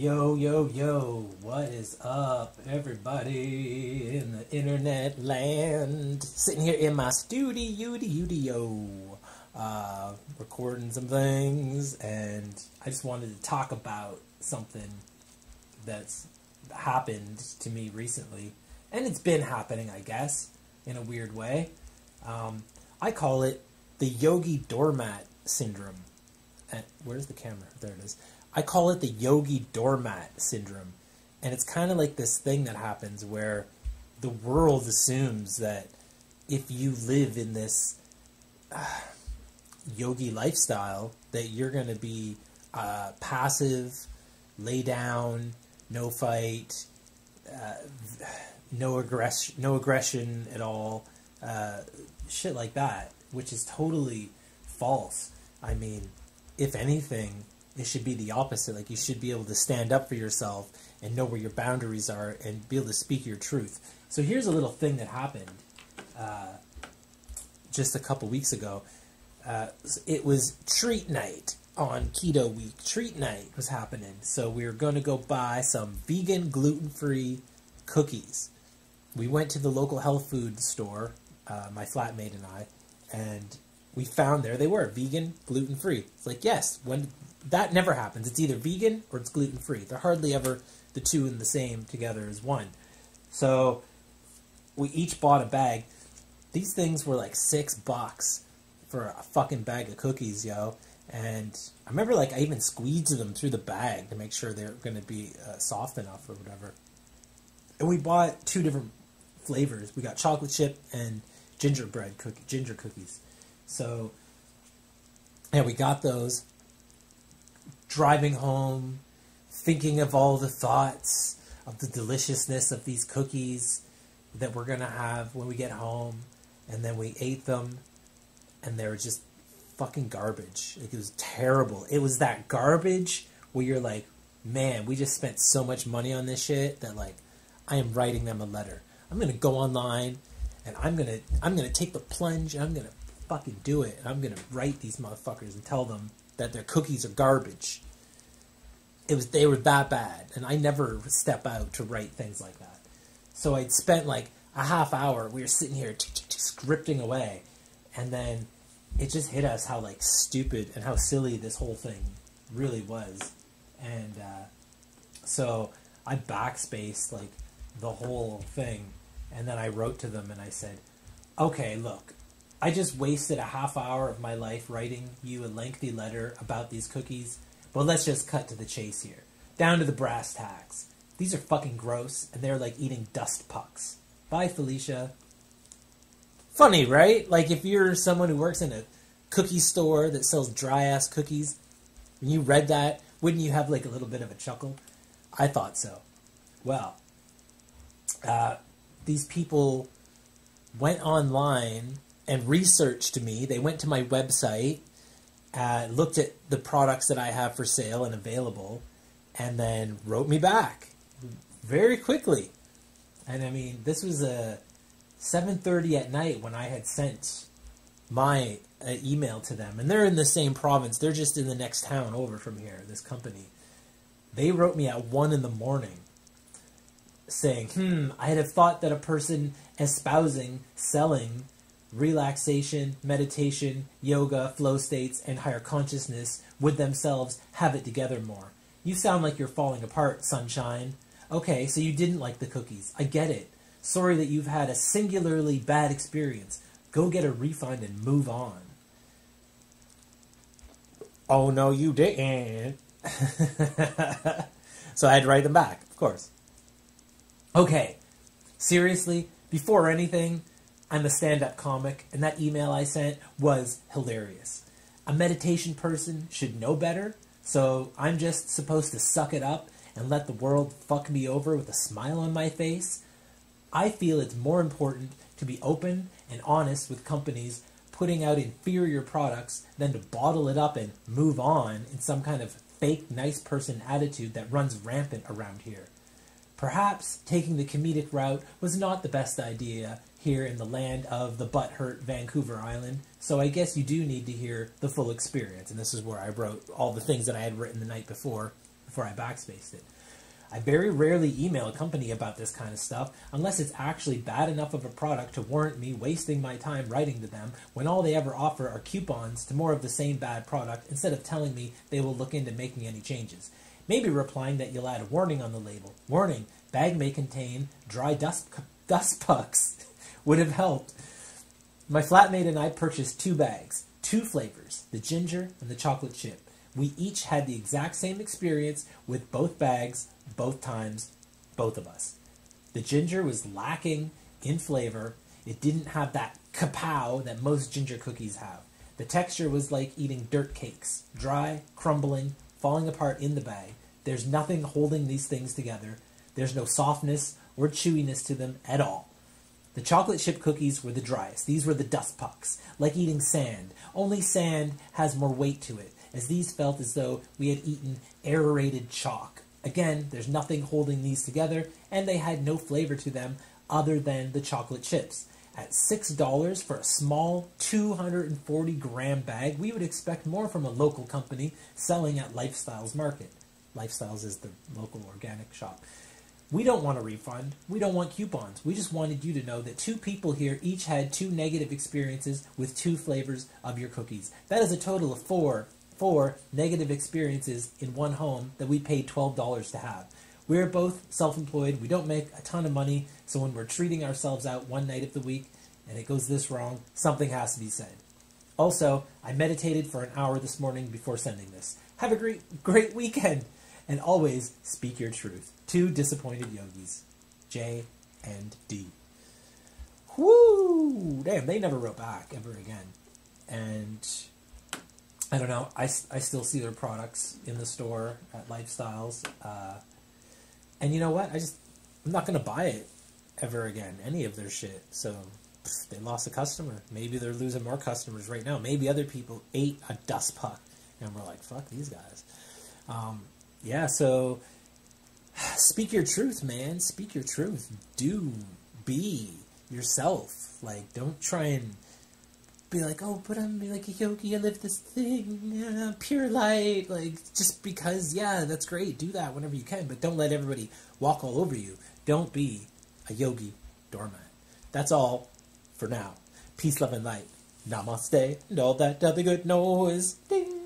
Yo, yo, yo, what is up, everybody in the internet land? Sitting here in my studio, recording some things, and I just wanted to talk about something that's happened to me recently, and it's been happening, I guess, in a weird way. I call it the Yogi Doormat syndrome. And where's the camera? There it is. I call it the Yogi Doormat syndrome. And it's kind of like this thing that happens where the world assumes that if you live in this yogi lifestyle, that you're going to be passive, lay down, no fight, no aggression at all, shit like that, which is totally false. I mean, if anything, it should be the opposite. Like, you should be able to stand up for yourself and know where your boundaries are and be able to speak your truth. So here's a little thing that happened just a couple weeks ago. It was treat night on keto week. Treat night was happening. So we were going to go buy some vegan, gluten-free cookies. We went to the local health food store, my flatmate and I, and we found there they were vegan, gluten-free. It's like, yes, when that never happens. It's either vegan or it's gluten-free. They're hardly ever the two in the same together as one. So we each bought a bag. These things were like $6 for a fucking bag of cookies, yo. And I remember, like, I even squeezed them through the bag to make sure they're going to be soft enough or whatever. And we bought two different flavors. We got chocolate chip and ginger cookies. So, yeah, we got those. Driving home, thinking of all the thoughts of the deliciousness of these cookies that we're going to have when we get home. And then we ate them, and they were just fucking garbage. Like, it was terrible. It was that garbage where you're like, man, we just spent so much money on this shit that, like, I am writing them a letter. I'm going to go online, and I'm going to take the plunge, and I'm going to fucking do it. And I'm going to write these motherfuckers and tell them that their cookies are garbage. They were that bad, and I never step out to write things like that. So I'd spent like a half hour. We were sitting here scripting away, and then it just hit us how, like, stupid and how silly this whole thing really was. And so I backspaced like the whole thing, and then I wrote to them and I said, okay, look, I just wasted a half hour of my life writing you a lengthy letter about these cookies, but let's just cut to the chase here. Down to the brass tacks. These are fucking gross, and they're like eating dust pucks. Bye, Felicia. Funny, right? Like, if you're someone who works in a cookie store that sells dry-ass cookies, and you read that, wouldn't you have like a little bit of a chuckle? I thought so. Well, these people went online and researched me. They went to my website, looked at the products that I have for sale and available, and then wrote me back very quickly. And I mean, this was 7:30 at night when I had sent my email to them. And they're in the same province. They're just in the next town over from here, this company. They wrote me at 1 in the morning saying, I'd have thought that a person espousing, selling relaxation, meditation, yoga, flow states, and higher consciousness would themselves have it together more. You sound like you're falling apart, sunshine. Okay, so you didn't like the cookies. I get it. Sorry that you've had a singularly bad experience. Go get a refund and move on. Oh, no, you didn't. So I had to write them back, of course. Okay, seriously, before anything, I'm a stand-up comic, and that email I sent was hilarious. A meditation person should know better, so I'm just supposed to suck it up and let the world fuck me over with a smile on my face? I feel it's more important to be open and honest with companies putting out inferior products than to bottle it up and move on in some kind of fake nice person attitude that runs rampant around here. Perhaps taking the comedic route was not the best idea here in the land of the butthurt Vancouver Island, so I guess you do need to hear the full experience. And this is where I wrote all the things that I had written the night before before I backspaced it. I very rarely email a company about this kind of stuff unless it's actually bad enough of a product to warrant me wasting my time writing to them when all they ever offer are coupons to more of the same bad product instead of telling me they will look into making any changes. Maybe replying that you'll add a warning on the label. Warning, bag may contain dry dust pucks would have helped. My flatmate and I purchased 2 bags, 2 flavors, the ginger and the chocolate chip. We each had the exact same experience with both bags, both times, both of us. The ginger was lacking in flavor. It didn't have that kapow that most ginger cookies have. The texture was like eating dirt cakes, dry, crumbling, falling apart in the bag. There's nothing holding these things together. There's no softness or chewiness to them at all. The chocolate chip cookies were the driest. These were the dust pucks, like eating sand. Only sand has more weight to it, as these felt as though we had eaten aerated chalk. Again, there's nothing holding these together, and they had no flavor to them other than the chocolate chips. At $6 for a small 240-gram bag, we would expect more from a local company selling at Lifestyles Market. Lifestyles is the local organic shop. We don't want a refund. We don't want coupons. We just wanted you to know that 2 people here each had 2 negative experiences with 2 flavors of your cookies. That is a total of 4 negative experiences in one home that we paid $12 to have. We're both self-employed. We don't make a ton of money, so when we're treating ourselves out one night of the week and it goes this wrong, something has to be said. Also, I meditated for an hour this morning before sending this. Have a great weekend, and always speak your truth. 2 disappointed yogis, J and D. Whoo! Damn, they never wrote back ever again. And I don't know. I still see their products in the store at Lifestyles. And you know what? I'm not going to buy it ever again, any of their shit. So they lost a customer. Maybe they're losing more customers right now. Maybe other people ate a dust puck. And we're like, fuck these guys. Yeah, so speak your truth, man. Speak your truth. Do be yourself. Like, don't try and be like, oh, but I'm like a yogi, I live this thing, pure light, like, just because, yeah, that's great, do that whenever you can, but don't let everybody walk all over you. Don't be a yogi doormat. That's all for now. Peace, love, and light. Namaste, and all that other good noise. Ding.